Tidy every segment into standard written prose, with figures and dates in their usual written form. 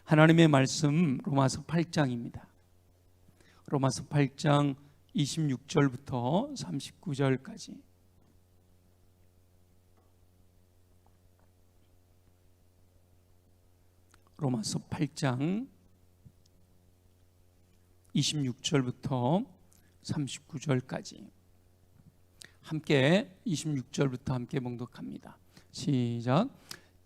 하나님의 말씀 로마서 8장입니다. 로마서 8장 26절부터 39절까지. 로마서 8장 26절부터 39절까지 함께 26절부터 함께 봉독합니다. 시작.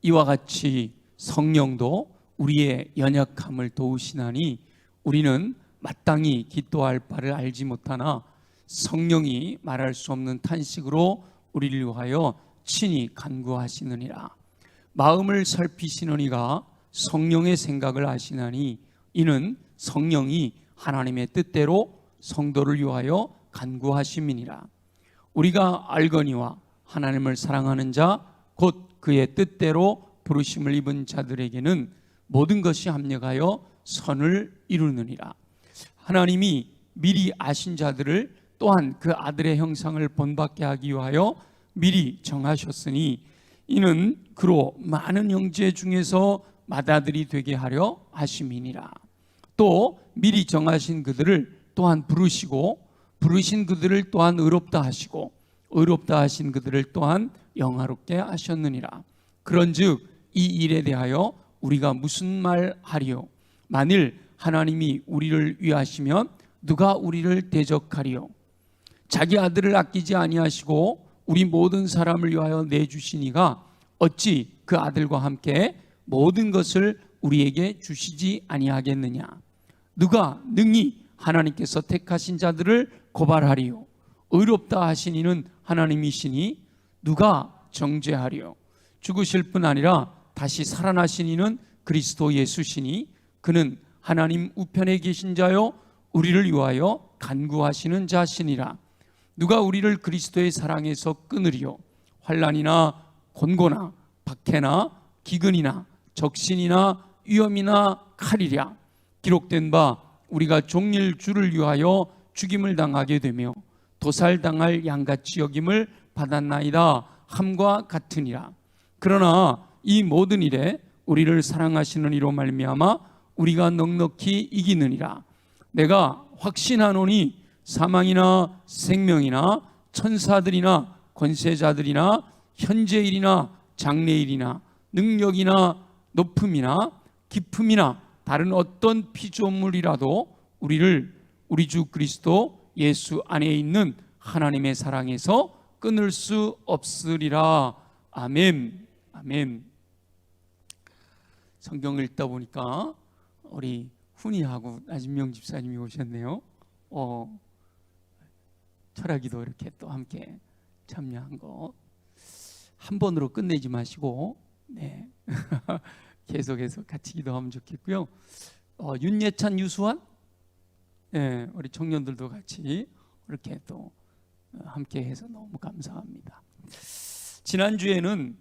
이와 같이 성령도 우리의 연약함을 도우시나니 우리는 마땅히 기도할 바를 알지 못하나 성령이 말할 수 없는 탄식으로 우리를 위하여 친히 간구하시느니라. 마음을 살피시는 이가 성령의 생각을 아시나니 이는 성령이 하나님의 뜻대로 성도를 위하여 간구하심이니라. 우리가 알거니와 하나님을 사랑하는 자 곧 그의 뜻대로 부르심을 입은 자들에게는 모든 것이 합력하여 선을 이루느니라. 하나님이 미리 아신 자들을 또한 그 아들의 형상을 본받게 하기 위하여 미리 정하셨으니 이는 그로 많은 형제 중에서 맏아들이 되게 하려 하심이니라. 또 미리 정하신 그들을 또한 부르시고 부르신 그들을 또한 의롭다 하시고 의롭다 하신 그들을 또한 영화롭게 하셨느니라. 그런즉 이 일에 대하여 우리가 무슨 말 하리요? 만일 하나님이 우리를 위하시면 누가 우리를 대적하리요? 자기 아들을 아끼지 아니하시고 우리 모든 사람을 위하여 내주시니가 어찌 그 아들과 함께 모든 것을 우리에게 주시지 아니하겠느냐? 누가 능히 하나님께서 택하신 자들을 고발하리요? 의롭다 하신 이는 하나님이시니 누가 정죄하리요? 죽으실 뿐 아니라 다시 살아나신 이는 그리스도 예수시니 그는 하나님 우편에 계신 자요 우리를 위하여 간구하시는 자시니라. 누가 우리를 그리스도의 사랑에서 끊으리요? 환난이나 곤고나 박해나 기근이나 적신이나 위험이나 칼이랴. 기록된 바 우리가 종일 주를 위하여 죽임을 당하게 되며 도살당할 양같이 여김을 받았나이다 함과 같으니라. 그러나 이 모든 일에 우리를 사랑하시는 이로 말미암아 우리가 넉넉히 이기느니라. 내가 확신하노니 사망이나 생명이나 천사들이나 권세자들이나 현재일이나 장래일이나 능력이나 높음이나 깊음이나 다른 어떤 피조물이라도 우리를 우리 주 그리스도 예수 안에 있는 하나님의 사랑에서 끊을 수 없으리라. 아멘. 아멘. 성경을 읽다 보니까 우리 훈이하고 나진명 집사님이 오셨네요. 철학기도 이렇게 또 함께 참여한 거 한 번으로 끝내지 마시고 네. 계속해서 같이 기도하면 좋겠고요. 윤예찬, 유수환, 네, 우리 청년들도 같이 이렇게 또 함께해서 너무 감사합니다. 지난주에는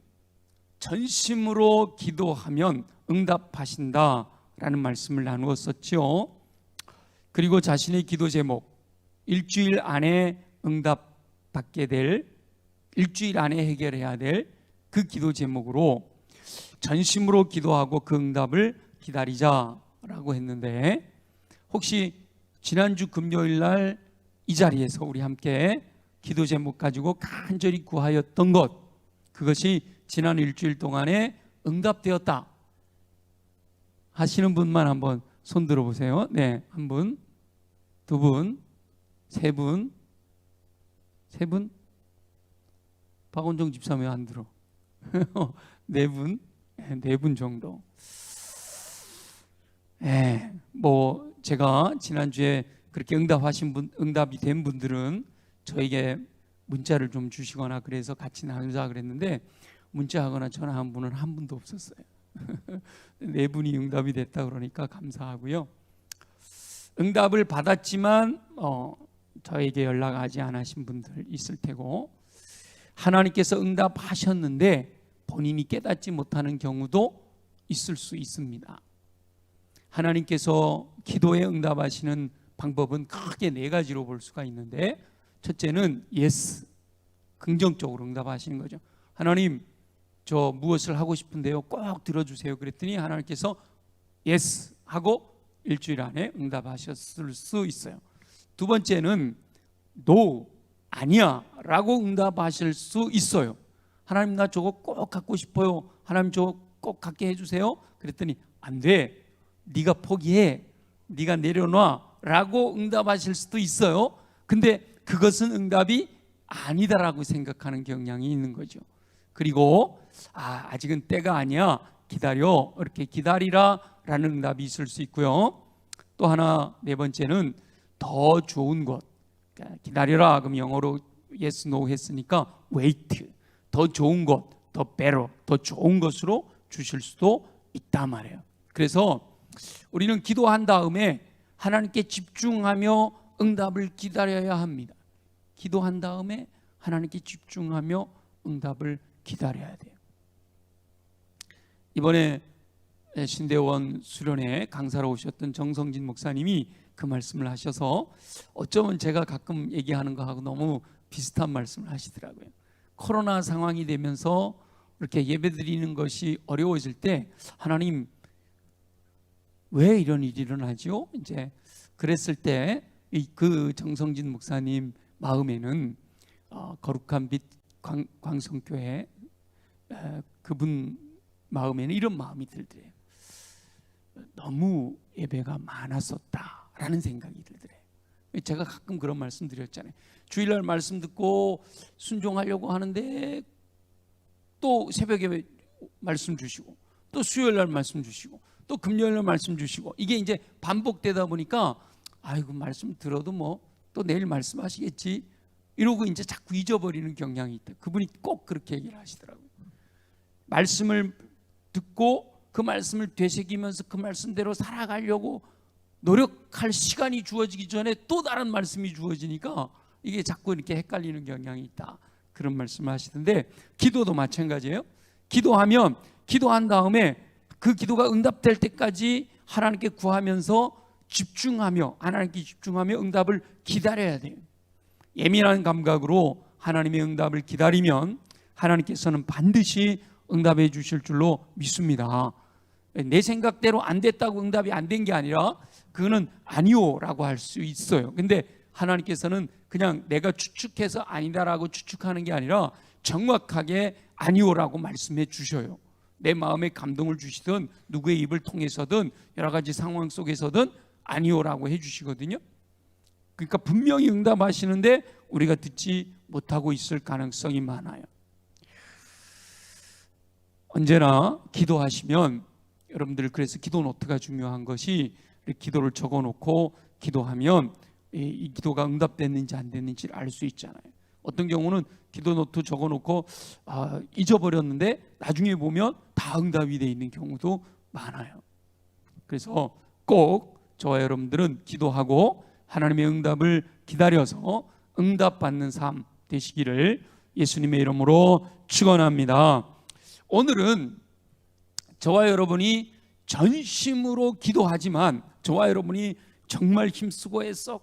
전심으로 기도하면 응답하신다라는 말씀을 나누었었죠. 그리고 자신의 기도 제목, 일주일 안에 응답받게 될, 일주일 안에 해결해야 될 그 기도 제목으로 전심으로 기도하고 그 응답을 기다리자라고 했는데, 혹시 지난주 금요일 날 이 자리에서 우리 함께 기도 제목 가지고 간절히 구하였던 것, 그것이 지난 일주일 동안에 응답되었다 하시는 분만 한번 손 들어보세요. 네, 한 분, 두 분, 세 분, 세 분? 박원종 집사님 왜 안 들어? 네 분, 네 분 정도. 뭐 제가 지난주에 그렇게 응답이 된 분들은 저에게 문자를 좀 주시거나 그래서 같이 나누자 그랬는데 문자하거나 전화한 분은 한 분도 없었어요. 네 분이 응답이 됐다 그러니까 감사하고요. 응답을 받았지만 저에게 연락하지 않으신 분들 있을 테고, 하나님께서 응답하셨는데 본인이 깨닫지 못하는 경우도 있을 수 있습니다. 하나님께서 기도에 응답하시는 방법은 크게 네 가지로 볼 수가 있는데, 첫째는 yes, 긍정적으로 응답하시는 거죠. 하나님, 저 무엇을 하고 싶은데요, 꼭 들어주세요. 그랬더니 하나님께서 yes 하고 일주일 안에 응답하셨을 수 있어요. 두 번째는 no, 아니야 라고 응답하실 수 있어요. 하나님 나 저거 꼭 갖고 싶어요. 하나님 저거 꼭 갖게 해주세요. 그랬더니 안 돼, 네가 포기해, 네가 내려놔 라고 응답하실 수도 있어요. 근데 그것은 응답이 아니다라고 생각하는 경향이 있는 거죠. 그리고 아직은 때가 아니야, 기다려, 이렇게 기다리라 라는 응답이 있을 수 있고요. 또 하나, 네 번째는 더 좋은 것, 기다려라 그럼 영어로 yes, no 했으니까 wait, 더 좋은 것, 더 better, 더 좋은 것으로 주실 수도 있단 말이에요. 그래서 우리는 기도한 다음에 하나님께 집중하며 응답을 기다려야 합니다. 기도한 다음에 하나님께 집중하며 응답을 기다려야 돼요. 이번에 신대원 수련회 강사로 오셨던 정성진 목사님이 그 말씀을 하셔서 어쩌면 제가 가끔 얘기하는 거하고 너무 비슷한 말씀을 하시더라고요. 코로나 상황이 되면서 이렇게 예배드리는 것이 어려워질 때 하나님 왜 이런 일이 일어나죠? 이제 그랬을 때 그 정성진 목사님 마음에는 거룩한 빛 광성교회 그분 마음에는 이런 마음이 들더래요. 너무 예배가 많았었다라는 생각이 들더래요. 제가 가끔 그런 말씀 드렸잖아요. 주일날 말씀 듣고 순종하려고 하는데 또 새벽에 말씀 주시고 또 수요일날 말씀 주시고 또 금요일날 말씀 주시고 이게 이제 반복되다 보니까 아이고 말씀 들어도 뭐 또 내일 말씀하시겠지 이러고 이제 자꾸 잊어버리는 경향이 있다. 그분이 꼭 그렇게 얘기를 하시더라고요. 말씀을 듣고 그 말씀을 되새기면서 그 말씀대로 살아가려고 노력할 시간이 주어지기 전에 또 다른 말씀이 주어지니까 이게 자꾸 이렇게 헷갈리는 경향이 있다. 그런 말씀을 하시던데 기도도 마찬가지예요. 기도하면 기도한 다음에 그 기도가 응답될 때까지 하나님께 구하면서 집중하며 하나님께 집중하며 응답을 기다려야 돼요. 예민한 감각으로 하나님의 응답을 기다리면 하나님께서는 반드시 응답해 주실 줄로 믿습니다. 내 생각대로 안 됐다고 응답이 안 된 게 아니라 그거는 아니오라고 할 수 있어요. 근데 하나님께서는 그냥 내가 추측해서 아니다라고 추측하는 게 아니라 정확하게 아니오라고 말씀해 주셔요. 내 마음에 감동을 주시든 누구의 입을 통해서든 여러 가지 상황 속에서든 아니오라고 해 주시거든요. 그러니까 분명히 응답하시는데 우리가 듣지 못하고 있을 가능성이 많아요. 언제나 기도하시면 여러분들 그래서 기도 노트가 중요한 것이 기도를 적어놓고 기도하면 이 기도가 응답됐는지 안 됐는지를 알 수 있잖아요. 어떤 경우는 기도 노트 적어놓고 잊어버렸는데 나중에 보면 다 응답이 돼 있는 경우도 많아요. 그래서 꼭 저와 여러분들은 기도하고 하나님의 응답을 기다려서 응답받는 삶 되시기를 예수님의 이름으로 축원합니다. 오늘은 저와 여러분이 전심으로 기도하지만 저와 여러분이 정말 힘쓰고 애써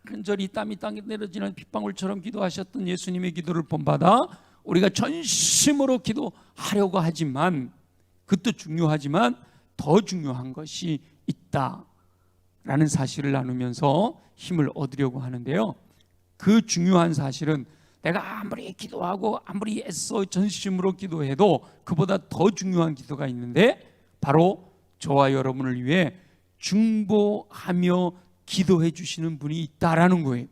간절히 땀이 땅에 내려지는 빗방울처럼 기도하셨던 예수님의 기도를 본받아 우리가 전심으로 기도하려고 하지만 그것도 중요하지만 더 중요한 것이 있다라는 사실을 나누면서 힘을 얻으려고 하는데요. 그 중요한 사실은 내가 아무리 기도하고 아무리 애써 전심으로 기도해도 그보다 더 중요한 기도가 있는데 바로 저와 여러분을 위해 중보하며 기도해 주시는 분이 있다라는 거예요.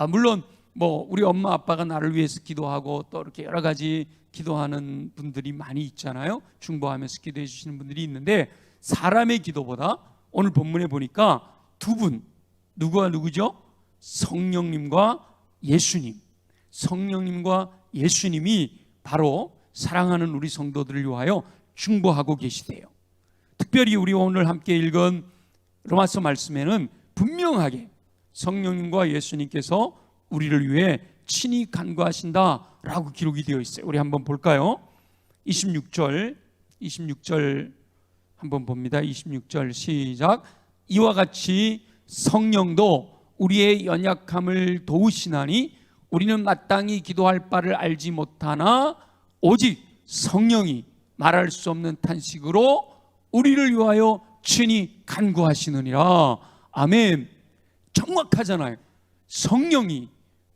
물론 뭐 우리 엄마 아빠가 나를 위해서 기도하고 또 이렇게 여러 가지 기도하는 분들이 많이 있잖아요. 중보하면서 기도해 주시는 분들이 있는데 사람의 기도보다 오늘 본문에 보니까 두 분, 누구와 누구죠? 성령님과 예수님. 성령님과 예수님이 바로 사랑하는 우리 성도들을 위하여 중보하고 계시대요. 특별히 우리 오늘 함께 읽은 로마서 말씀에는 분명하게 성령님과 예수님께서 우리를 위해 친히 간구하신다라고 기록이 되어 있어요. 우리 한번 볼까요? 26절 한번 봅니다. 26절 시작. 이와 같이 성령도 우리의 연약함을 도우시나니 우리는 마땅히 기도할 바를 알지 못하나 오직 성령이 말할 수 없는 탄식으로 우리를 위하여 친히 간구하시느니라. 아멘. 정확하잖아요. 성령이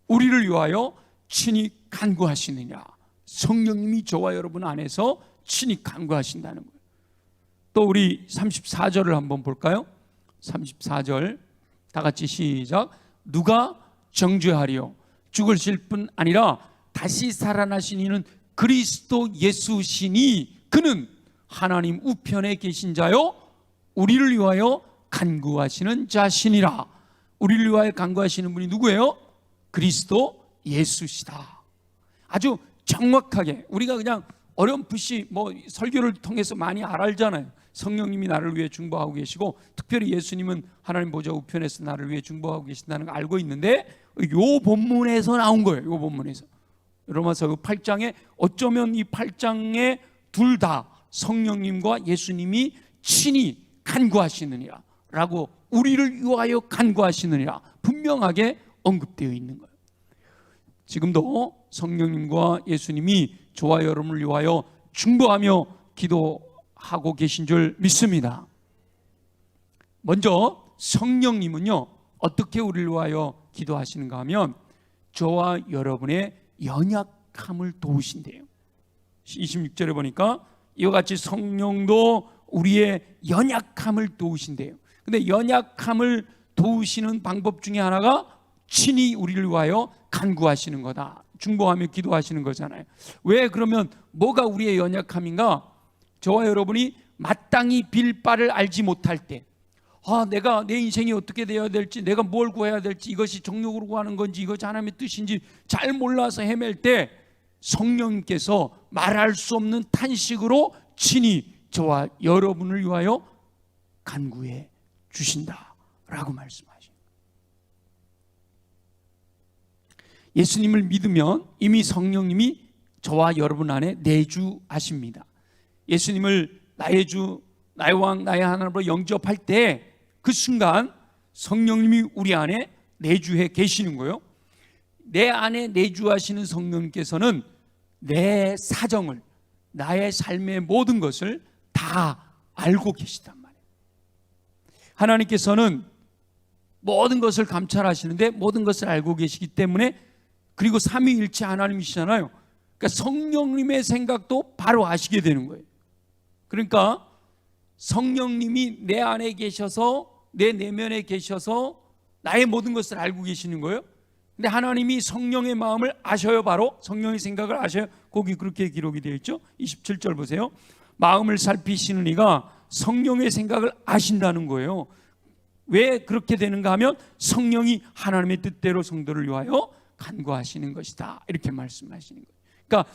우리를 위하여 친히 간구하시느냐. 성령님이 저와 여러분 안에서 친히 간구하신다는 거예요. 또 우리 34절을 한번 볼까요? 34절 다 같이 시작. 누가 정죄하리요? 죽으실 뿐 아니라 다시 살아나신 이는 그리스도 예수시니 그는 하나님 우편에 계신 자요 우리를 위하여 간구하시는 자시니라. 우리를 위하여 간구하시는 분이 누구예요? 그리스도 예수시다. 아주 정확하게 우리가 그냥 어렴풋이 설교를 통해서 많이 알잖아요. 성령님이 나를 위해 중보하고 계시고 특별히 예수님은 하나님 보좌 우편에서 나를 위해 중보하고 계신다는 걸 알고 있는데 요 본문에서 나온 거예요. 요 본문에서 로마서 8장에 어쩌면 이 8장에 둘 다 성령님과 예수님이 친히 간구하시느니라 라고 우리를 위하여 간구하시느니라 분명하게 언급되어 있는 거예요. 지금도 성령님과 예수님이 저와 여러분을 위하여 중보하며 기도하고 계신 줄 믿습니다. 먼저 성령님은요 어떻게 우리를 위하여 기도하시는가 하면 저와 여러분의 연약함을 도우신대요. 26절에 보니까 이와 같이 성령도 우리의 연약함을 도우신대요. 근데 연약함을 도우시는 방법 중에 하나가 친히 우리를 위하여 간구하시는 거다. 중보하며 기도하시는 거잖아요. 왜 그러면 뭐가 우리의 연약함인가? 저와 여러분이 마땅히 빌 바를 알지 못할 때 내가 내 인생이 어떻게 되어야 될지, 내가 뭘 구해야 될지, 이것이 정욕으로 구하는 건지, 이것이 하나님의 뜻인지 잘 몰라서 헤맬 때 성령님께서 말할 수 없는 탄식으로 친히 저와 여러분을 위하여 간구해 주신다라고 말씀하십니다. 예수님을 믿으면 이미 성령님이 저와 여러분 안에 내주하십니다. 예수님을 나의 주, 나의 왕, 나의 하나님으로 영접할 때 그 순간 성령님이 우리 안에 내주해 계시는 거예요. 내 안에 내주하시는 성령님께서는 내 사정을, 나의 삶의 모든 것을 다 알고 계시단 말이에요. 하나님께서는 모든 것을 감찰하시는데 모든 것을 알고 계시기 때문에, 그리고 삼위일체 하나님이시잖아요. 그러니까 성령님의 생각도 바로 아시게 되는 거예요. 그러니까 성령님이 내 안에 계셔서, 내 내면에 계셔서 나의 모든 것을 알고 계시는 거예요. 근데 하나님이 성령의 마음을 아셔요. 바로 성령의 생각을 아셔요. 거기 그렇게 기록이 되어 있죠. 27절 보세요. 마음을 살피시는 이가 성령의 생각을 아신다는 거예요. 왜 그렇게 되는가 하면 성령이 하나님의 뜻대로 성도를 위하여 간구하시는 것이다, 이렇게 말씀하시는 거예요. 그러니까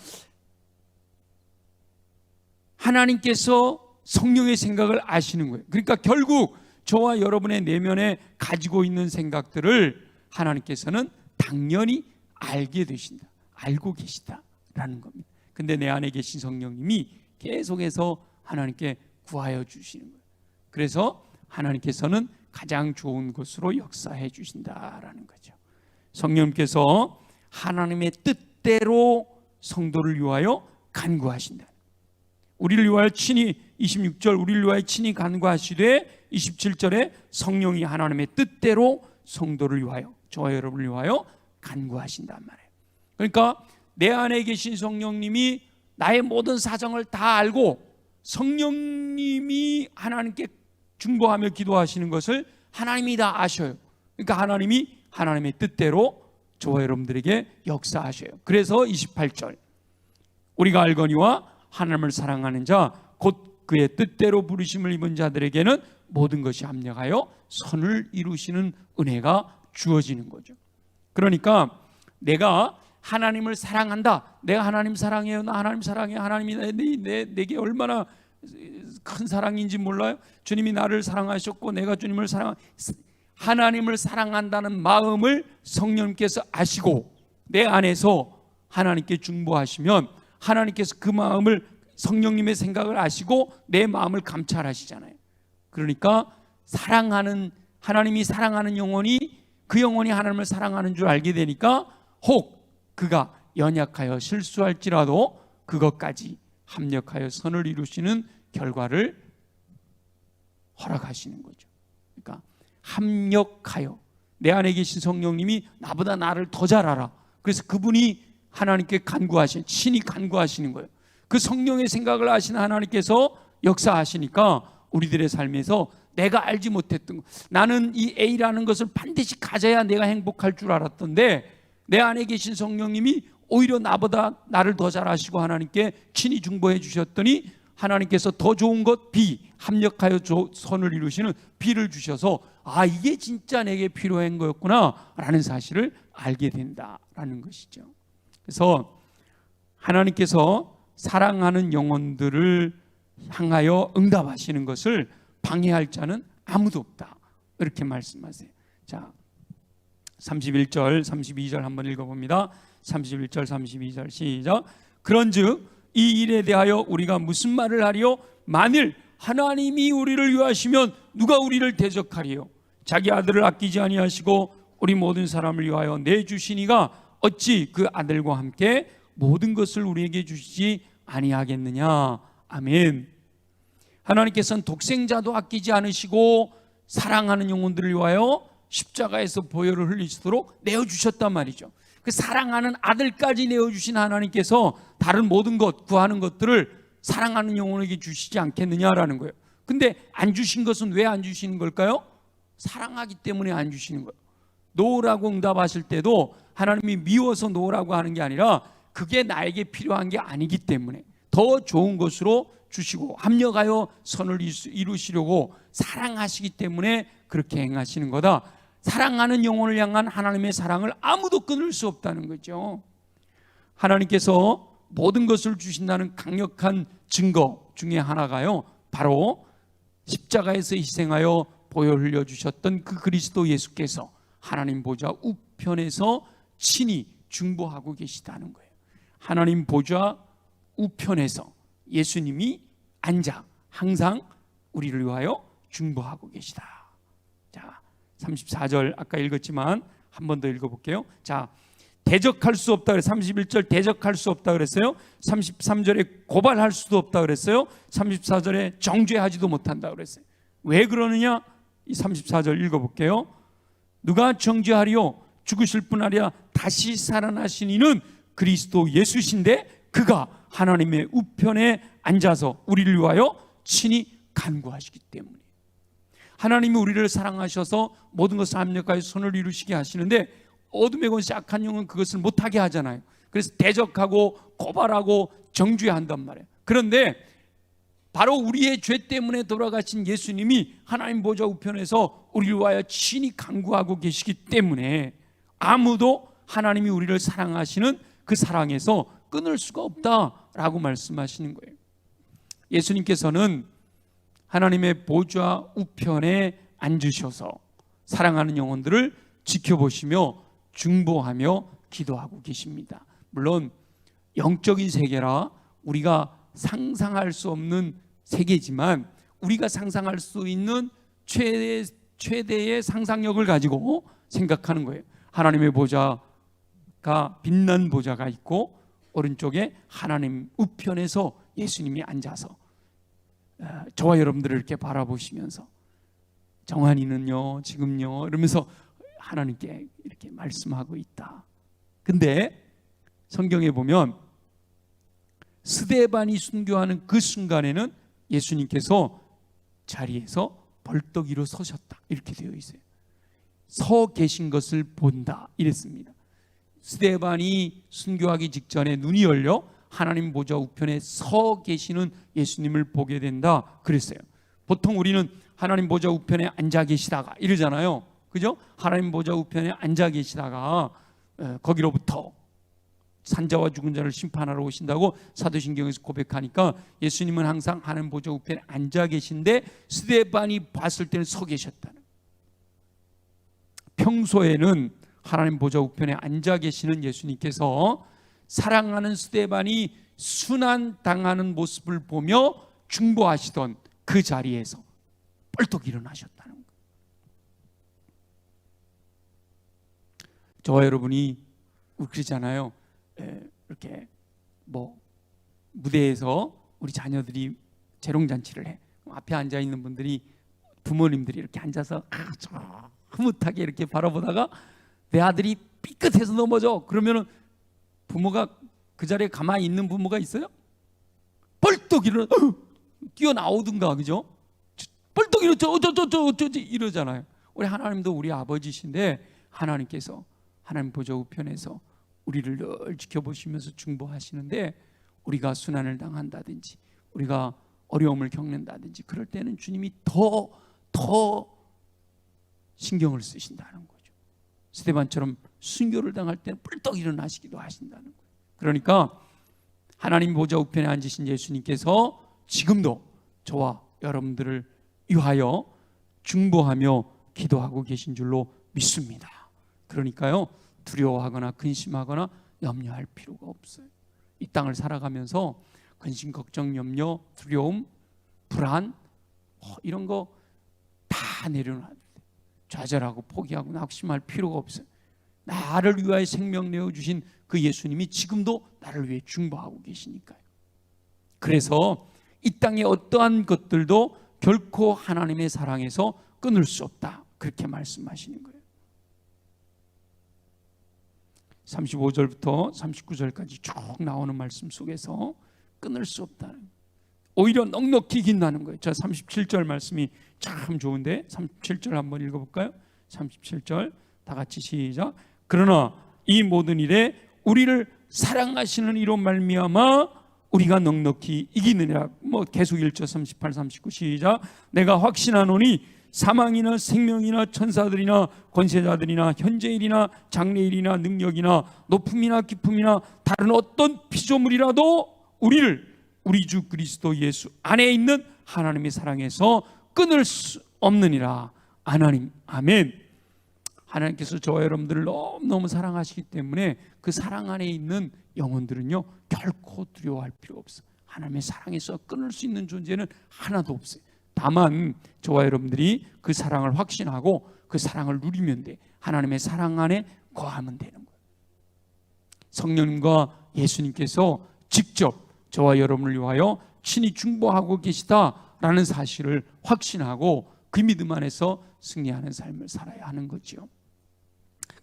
하나님께서 성령의 생각을 아시는 거예요. 그러니까 결국 저와 여러분의 내면에 가지고 있는 생각들을 하나님께서는 당연히 알게 되신다, 알고 계시다라는 겁니다. 근데 내 안에 계신 성령님이 계속해서 하나님께 구하여 주시는 거예요. 그래서 하나님께서는 가장 좋은 것으로 역사해 주신다라는 거죠. 성령님께서 하나님의 뜻대로 성도를 위하여 간구하신다. 우리를 위하여 친히, 26절 우리를 위하여 친히 간구하시되 27절에 성령이 하나님의 뜻대로 성도를 위하여, 저와 여러분을 위하여 간구하신단 말이에요. 그러니까 내 안에 계신 성령님이 나의 모든 사정을 다 알고 성령님이 하나님께 중보하며 기도하시는 것을 하나님이 다 아셔요. 그러니까 하나님이 하나님의 뜻대로 저와 여러분들에게 역사하셔요. 그래서 28절 우리가 알거니와 하나님을 사랑하는 자 곧 그의 뜻대로 부르심을 입은 자들에게는 모든 것이 합력하여 선을 이루시는 은혜가 주어지는 거죠. 그러니까 내가 하나님을 사랑한다, 내가 하나님 사랑해요, 나 하나님 사랑해, 하나님이 내게 얼마나 큰 사랑인지 몰라요? 주님이 나를 사랑하셨고 내가 주님을 하나님을 사랑한다는 마음을 성령님께서 아시고 내 안에서 하나님께 중보하시면 하나님께서 그 마음을, 성령님의 생각을 아시고 내 마음을 감찰하시잖아요. 그러니까 사랑하는, 하나님이 사랑하는 영혼이, 그 영혼이 하나님을 사랑하는 줄 알게 되니까 혹 그가 연약하여 실수할지라도 그것까지 합력하여 선을 이루시는 결과를 허락하시는 거죠. 그러니까 합력하여 내 안에 계신 성령님이 나보다 나를 더 잘 알아. 그래서 그분이 하나님께 간구하신, 신이 간구하시는 거예요. 그 성령의 생각을 아시는 하나님께서 역사하시니까 우리들의 삶에서 내가 알지 못했던 것, 나는 이 A라는 것을 반드시 가져야 내가 행복할 줄 알았던데 내 안에 계신 성령님이 오히려 나보다 나를 더 잘 아시고 하나님께 친히 중보해 주셨더니 하나님께서 더 좋은 것 B, 합력하여 선을 이루시는 B를 주셔서 아, 이게 진짜 내게 필요한 거였구나 라는 사실을 알게 된다라는 것이죠. 그래서 하나님께서 사랑하는 영혼들을 향하여 응답하시는 것을 방해할 자는 아무도 없다, 이렇게 말씀하세요. 자, 31절 32절 한번 읽어봅니다. 31절 32절 시작. 그런즉 이 일에 대하여 우리가 무슨 말을 하리요? 만일 하나님이 우리를 위하시면 누가 우리를 대적하리요? 자기 아들을 아끼지 아니하시고 우리 모든 사람을 위하여 내주시니가 어찌 그 아들과 함께 모든 것을 우리에게 주시지 아니하겠느냐. 아멘. 하나님께서는 독생자도 아끼지 않으시고 사랑하는 영혼들을 위하여 십자가에서 보혈을 흘리시도록 내어주셨단 말이죠. 그 사랑하는 아들까지 내어주신 하나님께서 다른 모든 것, 구하는 것들을 사랑하는 영혼에게 주시지 않겠느냐라는 거예요. 근데 안 주신 것은 왜 안 주시는 걸까요? 사랑하기 때문에 안 주시는 거예요. 놓으라고 응답하실 때도 하나님이 미워서 놓으라고 하는 게 아니라 그게 나에게 필요한 게 아니기 때문에 더 좋은 것으로 주시고 합력하여 선을 이루시려고 사랑하시기 때문에 그렇게 행하시는 거다. 사랑하는 영혼을 향한 하나님의 사랑을 아무도 끊을 수 없다는 거죠. 하나님께서 모든 것을 주신다는 강력한 증거 중에 하나가요, 바로 십자가에서 희생하여 보혈 흘려주셨던 그 그리스도 예수께서 하나님 보좌 우편에서 친히 중보하고 계시다는 거예요. 하나님 보좌 우편에서 예수님이 앉아 항상 우리를 위하여 중보하고 계시다. 자, 34절 아까 읽었지만 한 번 더 읽어볼게요. 자, 대적할 수 없다 그랬어요. 31절 대적할 수 없다 그랬어요. 33절에 고발할 수도 없다 그랬어요. 34절에 정죄하지도 못한다 그랬어요. 왜 그러느냐? 이 34절 읽어볼게요. 누가 정죄하리요? 죽으실 분 아니라 다시 살아나신 이는 그리스도 예수신데 그가 하나님의 우편에 앉아서 우리를 위하여 친히 간구하시기 때문에, 하나님이 우리를 사랑하셔서 모든 것을 합력하여 선을 이루시게 하시는데 어둠의 권세 악한 영은 그것을 못하게 하잖아요. 그래서 대적하고 고발하고 정죄한단 말이에요. 그런데 바로 우리의 죄 때문에 돌아가신 예수님이 하나님 보좌 우편에서 우리를 위하여 친히 간구하고 계시기 때문에 아무도 하나님이 우리를 사랑하시는 그 사랑에서 끊을 수가 없다라고 말씀하시는 거예요. 예수님께서는 하나님의 보좌 우편에 앉으셔서 사랑하는 영혼들을 지켜보시며 중보하며 기도하고 계십니다. 물론 영적인 세계라 우리가 상상할 수 없는 세계지만 우리가 상상할 수 있는 최대의 상상력을 가지고 생각하는 거예요. 하나님의 보좌가, 빛난 보좌가 있고 오른쪽에 하나님 우편에서 예수님이 앉아서 저와 여러분들을 이렇게 바라보시면서 정한이는요, 지금요 이러면서 하나님께 이렇게 말씀하고 있다. 근데 성경에 보면 스데반이 순교하는 그 순간에는 예수님께서 자리에서 벌떡 일어서셨다 이렇게 되어 있어요. 서 계신 것을 본다 이랬습니다. 스데반이 순교하기 직전에 눈이 열려 하나님 보좌 우편에 서 계시는 예수님을 보게 된다 그랬어요. 보통 우리는 하나님 보좌 우편에 앉아 계시다가 이러잖아요. 그죠? 하나님 보좌 우편에 앉아 계시다가 거기로부터 산자와 죽은 자를 심판하러 오신다고 사도신경에서 고백하니까 예수님은 항상 하나님 보좌 우편에 앉아 계신데 스데반이 봤을 때는 서 계셨다는. 평소에는 하나님 보좌 우편에 앉아 계시는 예수님께서 사랑하는 스데반이 순환당하는 모습을 보며 중보하시던 그 자리에서 벌떡 일어나셨다는 거예요. 저와 여러분이 그러잖아요. 이렇게 뭐 무대에서 우리 자녀들이 재롱잔치를 해. 앞에 앉아 있는 분들이 부모님들이 이렇게 앉아서 흐뭇하게 이렇게 바라보다가 내 아들이 삐끗해서 넘어져. 그러면은 부모가 그 자리에 가만히 있는 부모가 있어요? 벌떡 일어나 뛰어나오든가, 그죠? 벌떡 일어나 어쩌 이러잖아요. 우리 하나님도 우리 아버지신데 하나님께서 하나님 보좌 우편에서 우리를 늘 지켜보시면서 중보하시는데, 우리가 순환을 당한다든지 우리가 어려움을 겪는다든지 그럴 때는 주님이 더 신경을 쓰신다는 거죠. 스데반처럼 순교를 당할 때는 뿔떡 일어나시기도 하신다는 거예요. 그러니까 하나님 보좌 우편에 앉으신 예수님께서 지금도 저와 여러분들을 위하여 중보하며 기도하고 계신 줄로 믿습니다. 그러니까요, 두려워하거나 근심하거나 염려할 필요가 없어요. 이 땅을 살아가면서 근심, 걱정, 염려, 두려움, 불안 이런 거 다 내려놔야 돼요. 좌절하고 포기하고 낙심할 필요가 없어요. 나를 위하여 생명 내어주신 그 예수님이 지금도 나를 위해 중보하고 계시니까요. 그래서 이 땅의 어떠한 것들도 결코 하나님의 사랑에서 끊을 수 없다, 그렇게 말씀하시는 거예요. 35절부터 39절까지 쭉 나오는 말씀 속에서 끊을 수 없다는, 오히려 넉넉히 긴다는 거예요. 자, 37절 말씀이 참 좋은데 37절 한번 읽어볼까요? 37절 다 같이 시작. 그러나 이 모든 일에 우리를 사랑하시는 이로 말미암아 우리가 넉넉히 이기느니라. 계속 1절 38, 39 시작. 내가 확신하노니 사망이나 생명이나 천사들이나 권세자들이나 현재일이나 장래일이나 능력이나 높음이나 깊음이나 다른 어떤 피조물이라도 우리를 우리 주 그리스도 예수 안에 있는 하나님의 사랑에서 끊을 수 없느니라. 하나님, 아멘. 하나님께서 저와 여러분들을 너무너무 사랑하시기 때문에 그 사랑 안에 있는 영혼들은요 결코 두려워할 필요 없어요. 하나님의 사랑에서 끊을 수 있는 존재는 하나도 없어요. 다만 저와 여러분들이 그 사랑을 확신하고 그 사랑을 누리면 돼. 하나님의 사랑 안에 거하면 되는 거예요. 성령님과 예수님께서 직접 저와 여러분을 위하여 친히 중보하고 계시다라는 사실을 확신하고 그 믿음 안에서 승리하는 삶을 살아야 하는 거죠.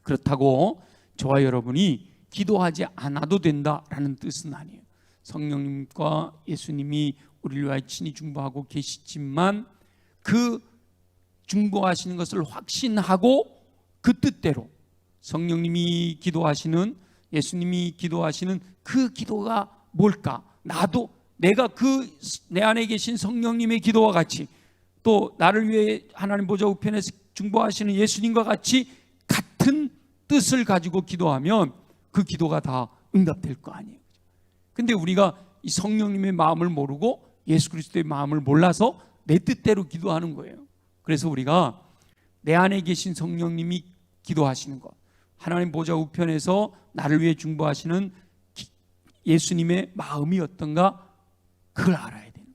그렇다고 저와 여러분이 기도하지 않아도 된다라는 뜻은 아니에요. 성령님과 예수님이 우리를 위하여 친히 중보하고 계시지만 그 중보하시는 것을 확신하고 그 뜻대로 성령님이 기도하시는, 예수님이 기도하시는 그 기도가 뭘까? 나도 내가 그 내 안에 계신 성령님의 기도와 같이 또 나를 위해 하나님 보좌 우편에서 중보하시는 예수님과 같이 같은 뜻을 가지고 기도하면 그 기도가 다 응답될 거 아니에요. 근데 우리가 이 성령님의 마음을 모르고 예수 그리스도의 마음을 몰라서 내 뜻대로 기도하는 거예요. 그래서 우리가 내 안에 계신 성령님이 기도하시는 것, 하나님 보좌 우편에서 나를 위해 중보하시는 예수님의 마음이 어떤가, 그걸 알아야 돼요.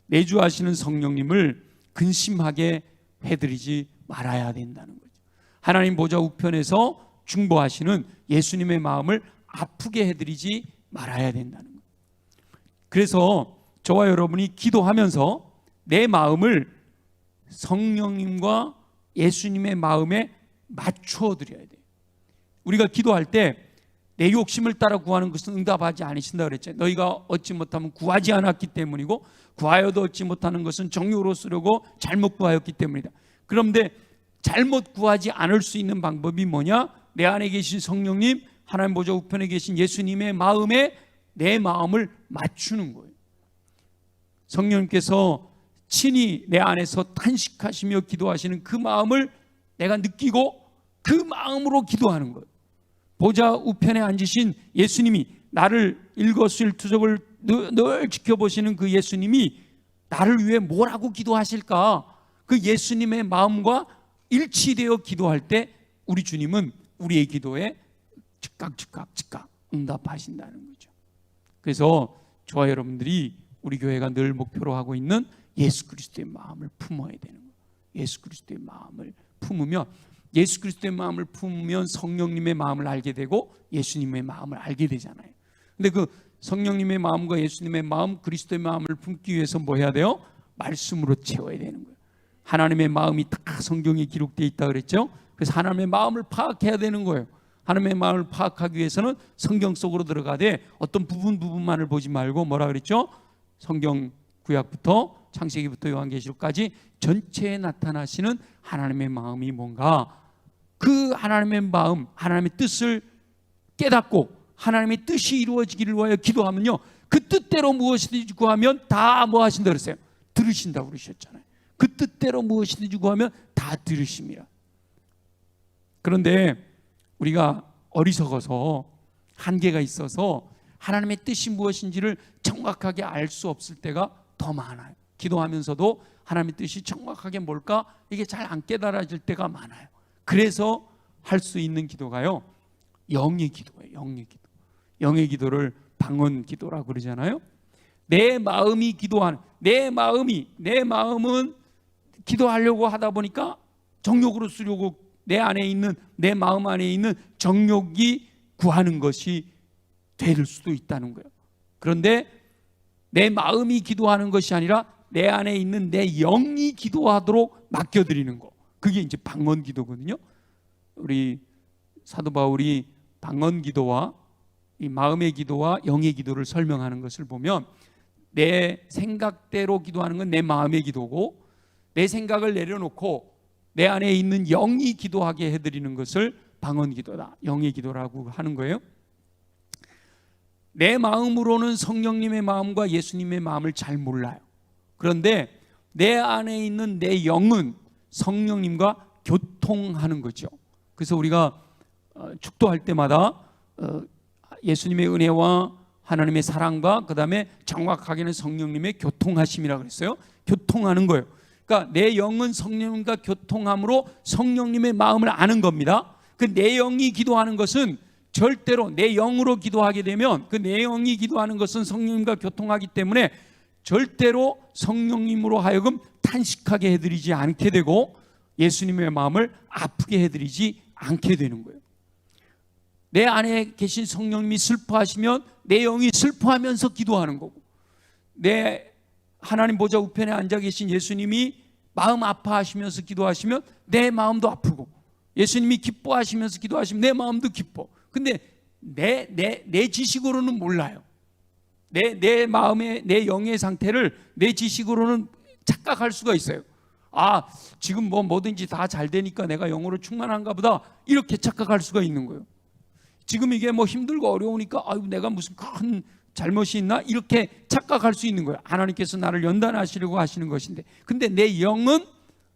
내주하시는 성령님을 근심하게 해드리지 말아야 된다는 거죠. 하나님 보좌 우편에서 중보하시는 예수님의 마음을 아프게 해드리지 말아야 된다는 거예요. 그래서 저와 여러분이 기도하면서 내 마음을 성령님과 예수님의 마음에 맞추어 드려야 돼요. 우리가 기도할 때 내 욕심을 따라 구하는 것은 응답하지 않으신다 그랬죠. 너희가 얻지 못하면 구하지 않았기 때문이고 구하여도 얻지 못하는 것은 정욕으로 쓰려고 잘못 구하였기 때문이다. 그런데 잘못 구하지 않을 수 있는 방법이 뭐냐? 내 안에 계신 성령님, 하나님 보좌 우편에 계신 예수님의 마음에 내 마음을 맞추는 거예요. 성령님께서 친히 내 안에서 탄식하시며 기도하시는 그 마음을 내가 느끼고 그 마음으로 기도하는 거예요. 보좌 우편에 앉으신 예수님이, 나를 일거수일투족을 늘 지켜보시는 그 예수님이 나를 위해 뭐라고 기도하실까? 그 예수님의 마음과 일치되어 기도할 때 우리 주님은 우리의 기도에 즉각 응답하신다는 거죠. 그래서 저와 여러분들이 우리 교회가 늘 목표로 하고 있는 예수 그리스도의 마음을 품어야 되는 거예요. 예수 그리스도의 마음을 품으면, 예수 그리스도의 마음을 품으면 성령님의 마음을 알게 되고 예수님의 마음을 알게 되잖아요. 근데 그 성령님의 마음과 예수님의 마음, 그리스도의 마음을 품기 위해서 뭐 해야 돼요? 말씀으로 채워야 되는 거예요. 하나님의 마음이 다 성경에 기록되어 있다 그랬죠. 그래서 하나님의 마음을 파악해야 되는 거예요. 하나님의 마음을 파악하기 위해서는 성경 속으로 들어가되 어떤 부분만을 보지 말고 뭐라 그랬죠? 성경 구약부터 창세기부터 요한계시록까지 전체에 나타나시는 하나님의 마음이 뭔가, 그 하나님의 마음, 하나님의 뜻을 깨닫고 하나님의 뜻이 이루어지기를 위하여 기도하면요, 그 뜻대로 무엇이든지 구하면 다 뭐 하신다 그랬어요? 들으신다고 그러셨잖아요. 그 뜻대로 무엇이든지 구하면 다 들으십니다. 그런데 우리가 어리석어서 한계가 있어서 하나님의 뜻이 무엇인지를 정확하게 알 수 없을 때가 더 많아요. 기도하면서도 하나님의 뜻이 정확하게 뭘까? 이게 잘 안 깨달아질 때가 많아요. 그래서 할 수 있는 기도가요, 영의 기도예요. 영의 기도. 영의 기도를 방언 기도라고 그러잖아요. 내 마음이 기도하는, 내 마음은 기도하려고 하다 보니까 정욕으로 쓰려고 내 안에 있는, 내 마음 안에 있는 정욕이 구하는 것이 될 수도 있다는 거예요. 그런데 내 마음이 기도하는 것이 아니라 내 안에 있는 내 영이 기도하도록 맡겨드리는 거, 그게 이제 방언 기도거든요. 우리 사도 바울이 방언 기도와 이 마음의 기도와 영의 기도를 설명하는 것을 보면, 내 생각대로 기도하는 건 내 마음의 기도고, 내 생각을 내려놓고 내 안에 있는 영이 기도하게 해드리는 것을 방언 기도다, 영의 기도라고 하는 거예요. 내 마음으로는 성령님의 마음과 예수님의 마음을 잘 몰라요. 그런데 내 안에 있는 내 영은 성령님과 교통하는 거죠. 그래서 우리가 축도할 때마다 예수님의 은혜와 하나님의 사랑과 그 다음에 정확하게는 성령님의 교통하심이라고 그랬어요. 교통하는 거예요. 그러니까 내 영은 성령님과 교통함으로 성령님의 마음을 아는 겁니다. 그 내 영이 기도하는 것은 절대로, 내 영으로 기도하게 되면 그 내 영이 기도하는 것은 성령님과 교통하기 때문에 절대로 성령님으로 하여금 탄식하게 해드리지 않게 되고 예수님의 마음을 아프게 해드리지 않게 되는 거예요. 내 안에 계신 성령님이 슬퍼하시면 내 영이 슬퍼하면서 기도하는 거고, 내 하나님 보좌 우편에 앉아 계신 예수님이 마음 아파하시면서 기도하시면 내 마음도 아프고, 예수님이 기뻐하시면서 기도하시면 내 마음도 기뻐. 근데 내 지식으로는 몰라요. 내 마음의, 내 영의 상태를 내 지식으로는 착각할 수가 있어요. 아, 지금 뭐든지 다 잘 되니까 내가 영으로 충만한가 보다, 이렇게 착각할 수가 있는 거예요. 지금 이게 힘들고 어려우니까 아유, 내가 무슨 큰 잘못이 있나, 이렇게 착각할 수 있는 거예요. 하나님께서 나를 연단하시려고 하시는 것인데, 근데 내 영은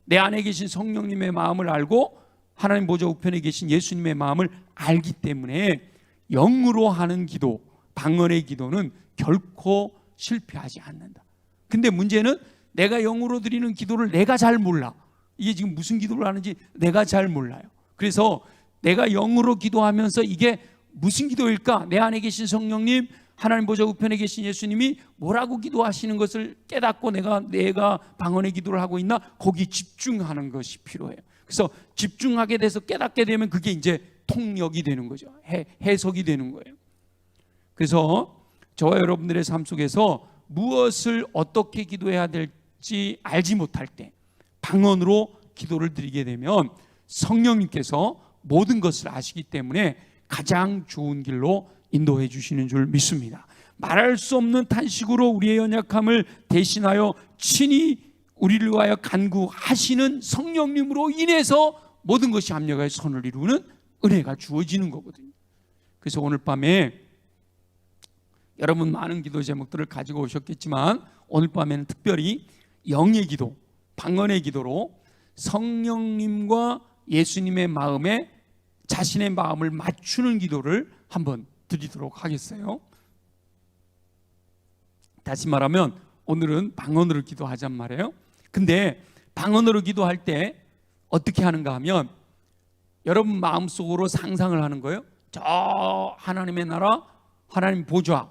내 안에 계신 성령님의 마음을 알고 하나님 보좌 우편에 계신 예수님의 마음을 알기 때문에 영으로 하는 기도, 방언의 기도는 결코 실패하지 않는다. 근데 문제는 내가 영으로 드리는 기도를 내가 잘 몰라. 이게 지금 무슨 기도를 하는지 내가 잘 몰라요. 그래서 내가 영으로 기도하면서 이게 무슨 기도일까? 내 안에 계신 성령님, 하나님 보좌 우편에 계신 예수님이 뭐라고 기도하시는 것을 깨닫고 내가 방언의 기도를 하고 있나? 거기 집중하는 것이 필요해요. 그래서 집중하게 돼서 깨닫게 되면 그게 이제 통역이 되는 거죠. 해석이 되는 거예요. 그래서 저와 여러분들의 삶 속에서 무엇을 어떻게 기도해야 될지 알지 못할 때 방언으로 기도를 드리게 되면 성령님께서 모든 것을 아시기 때문에 가장 좋은 길로 인도해 주시는 줄 믿습니다. 말할 수 없는 탄식으로 우리의 연약함을 대신하여 친히 우리를 위하여 간구하시는 성령님으로 인해서 모든 것이 합력하여 선을 이루는 은혜가 주어지는 거거든요. 그래서 오늘 밤에 여러분 많은 기도 제목들을 가지고 오셨겠지만 오늘 밤에는 특별히 영의 기도, 방언의 기도로 성령님과 예수님의 마음에 자신의 마음을 맞추는 기도를 한번 드리도록 하겠어요. 다시 말하면 오늘은 방언으로 기도하잔 말이에요. 근데 방언으로 기도할 때 어떻게 하는가 하면 여러분 마음속으로 상상을 하는 거예요. 저 하나님의 나라, 하나님 보좌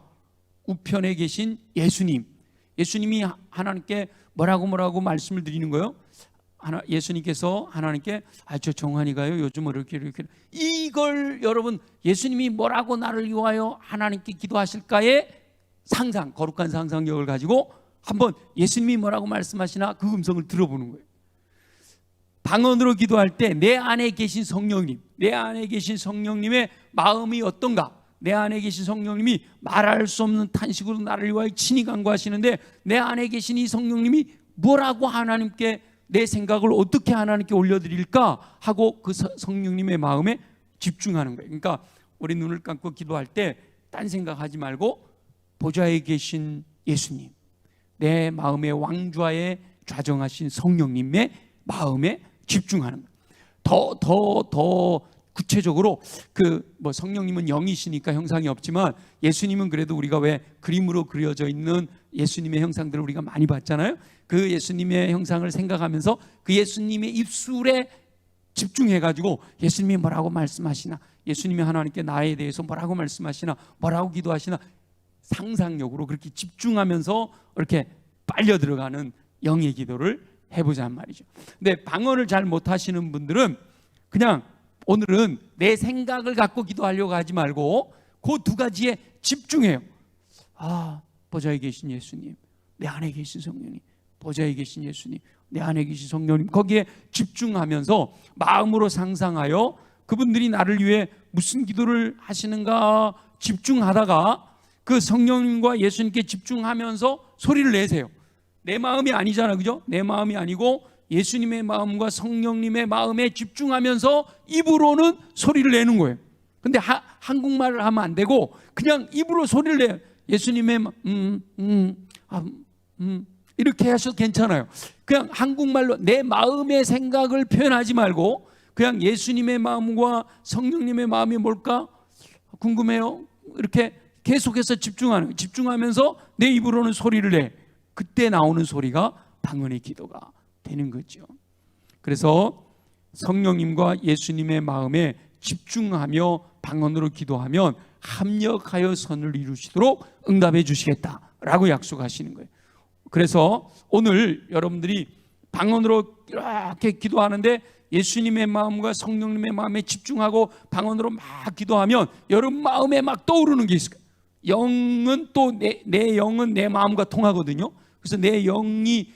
우편에 계신 예수님이 하나님께 뭐라고 말씀을 드리는 거예요. 예수님께서 하나님께 저 정한이가요 요즘 이렇게 이걸 여러분 예수님이 뭐라고 나를 위하여 하나님께 기도하실까의 상상, 거룩한 상상력을 가지고 한번 예수님이 뭐라고 말씀하시나 그 음성을 들어보는 거예요. 방언으로 기도할 때 내 안에 계신 성령님, 내 안에 계신 성령님의 마음이 어떤가? 내 안에 계신 성령님이 말할 수 없는 탄식으로 나를 위하여 친히 간구하시는데 내 안에 계신 이 성령님이 뭐라고 하나님께 내 생각을 어떻게 하나님께 올려드릴까 하고 그 성령님의 마음에 집중하는 거예요. 그러니까 우리 눈을 감고 기도할 때 딴 생각하지 말고 보좌에 계신 예수님, 내 마음의 왕좌에 좌정하신 성령님의 마음에 집중하는 거예요. 더 구체적으로 뭐 성령님은 영이시니까 형상이 없지만 예수님은 그래도 우리가 왜 그림으로 그려져 있는 예수님의 형상들을 우리가 많이 봤잖아요. 그 예수님의 형상을 생각하면서 그 예수님의 입술에 집중해가지고 예수님이 뭐라고 말씀하시나, 예수님이 하나님께 나에 대해서 뭐라고 말씀하시나, 뭐라고 기도하시나 상상력으로 그렇게 집중하면서 이렇게 빨려 들어가는 영의 기도를 해보자는 말이죠. 근데 방언을 잘 못하시는 분들은 그냥 오늘은 내 생각을 갖고 기도하려고 하지 말고 그 두 가지에 집중해요. 보좌에 계신 예수님, 내 안에 계신 성령님, 보좌에 계신 예수님, 내 안에 계신 성령님, 거기에 집중하면서 마음으로 상상하여 그분들이 나를 위해 무슨 기도를 하시는가 집중하다가 그 성령님과 예수님께 집중하면서 소리를 내세요. 내 마음이 아니잖아, 그죠? 내 마음이 아니고 예수님의 마음과 성령님의 마음에 집중하면서 입으로는 소리를 내는 거예요. 근데 한국말을 하면 안 되고 그냥 입으로 소리를 내요. 예수님의 이렇게 하셔도 괜찮아요. 그냥 한국말로 내 마음의 생각을 표현하지 말고 그냥 예수님의 마음과 성령님의 마음이 뭘까 궁금해요. 이렇게 계속해서 집중하면서 내 입으로는 소리를 내. 그때 나오는 소리가 방언의 기도가 되는 거죠. 그래서 성령님과 예수님의 마음에 집중하며 방언으로 기도하면 합력하여 선을 이루시도록 응답해 주시겠다라고 약속하시는 거예요. 그래서 오늘 여러분들이 방언으로 이렇게 기도하는데 예수님의 마음과 성령님의 마음에 집중하고 방언으로 막 기도하면 여러분 마음에 막 떠오르는 게 있을 거예요. 영은 또 내 영은 내 마음과 통하거든요. 그래서 내 영이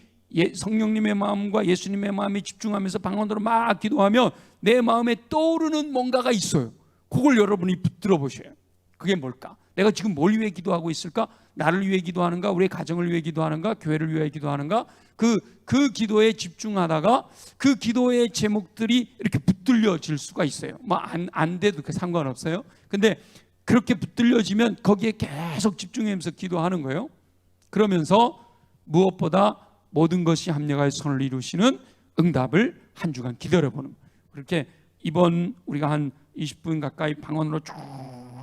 성령님의 마음과 예수님의 마음에 집중하면서 방언으로 막 기도하면 내 마음에 떠오르는 뭔가가 있어요. 그걸 여러분이 붙들어 보셔요. 그게 뭘까? 내가 지금 뭘 위해 기도하고 있을까? 나를 위해 기도하는가? 우리 가정을 위해 기도하는가? 교회를 위해 기도하는가? 그 기도에 집중하다가 그 기도의 제목들이 이렇게 붙들려질 수가 있어요. 뭐 안 돼도 상관없어요. 근데 그렇게 붙들려지면 거기에 계속 집중하면서 기도하는 거예요. 그러면서 무엇보다 모든 것이 합력하여 선을 이루시는 응답을 한 주간 기다려보는 거예요. 그렇게 이번 우리가 한 20분 가까이 방언으로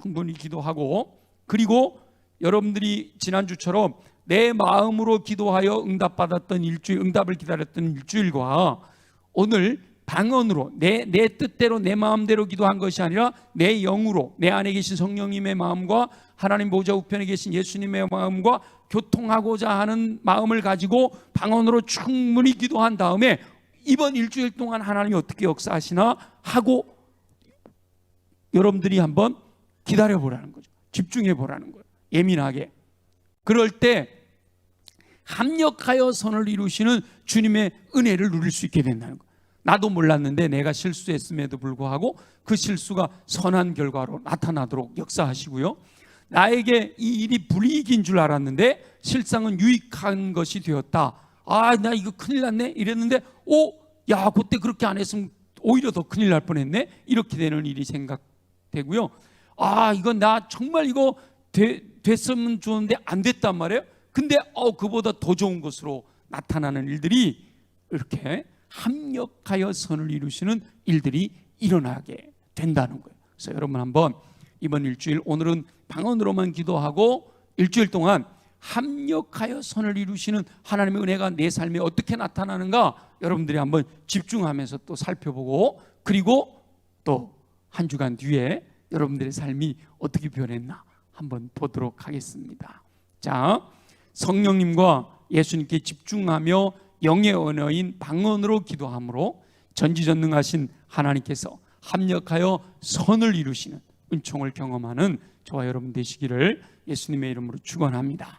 충분히 기도하고, 그리고 여러분들이 지난주처럼 내 마음으로 기도하여 응답받았던 일주일, 응답을 기다렸던 일주일과 오늘 방언으로 내 뜻대로 내 마음대로 기도한 것이 아니라 내 영으로 내 안에 계신 성령님의 마음과 하나님 보좌 우편에 계신 예수님의 마음과 교통하고자 하는 마음을 가지고 방언으로 충분히 기도한 다음에 이번 일주일 동안 하나님이 어떻게 역사하시나 하고 여러분들이 한번 기다려보라는 거죠. 집중해보라는 거예요. 예민하게. 그럴 때 합력하여 선을 이루시는 주님의 은혜를 누릴 수 있게 된다는 거예요. 나도 몰랐는데 내가 실수했음에도 불구하고 그 실수가 선한 결과로 나타나도록 역사하시고요. 나에게 이 일이 불이익인 줄 알았는데 실상은 유익한 것이 되었다. 나 이거 큰일 났네 이랬는데 그때 그렇게 안 했으면 오히려 더 큰일 날 뻔했네. 이렇게 되는 일이 생각되고요. 이건 나 정말 이거 됐으면 좋은데 안 됐단 말이에요. 근데 그보다 더 좋은 것으로 나타나는 일들이 이렇게 합력하여 선을 이루시는 일들이 일어나게 된다는 거예요. 그래서 여러분 한번 이번 일주일, 오늘은 방언으로만 기도하고 일주일 동안 합력하여 선을 이루시는 하나님의 은혜가 내 삶에 어떻게 나타나는가 여러분들이 한번 집중하면서 또 살펴보고, 그리고 또 한 주간 뒤에 여러분들의 삶이 어떻게 변했나 한번 보도록 하겠습니다. 자, 성령님과 예수님께 집중하며 영의 언어인 방언으로 기도함으로 전지전능하신 하나님께서 합력하여 선을 이루시는 은총을 경험하는 저와 여러분 되시기를 예수님의 이름으로 축원합니다.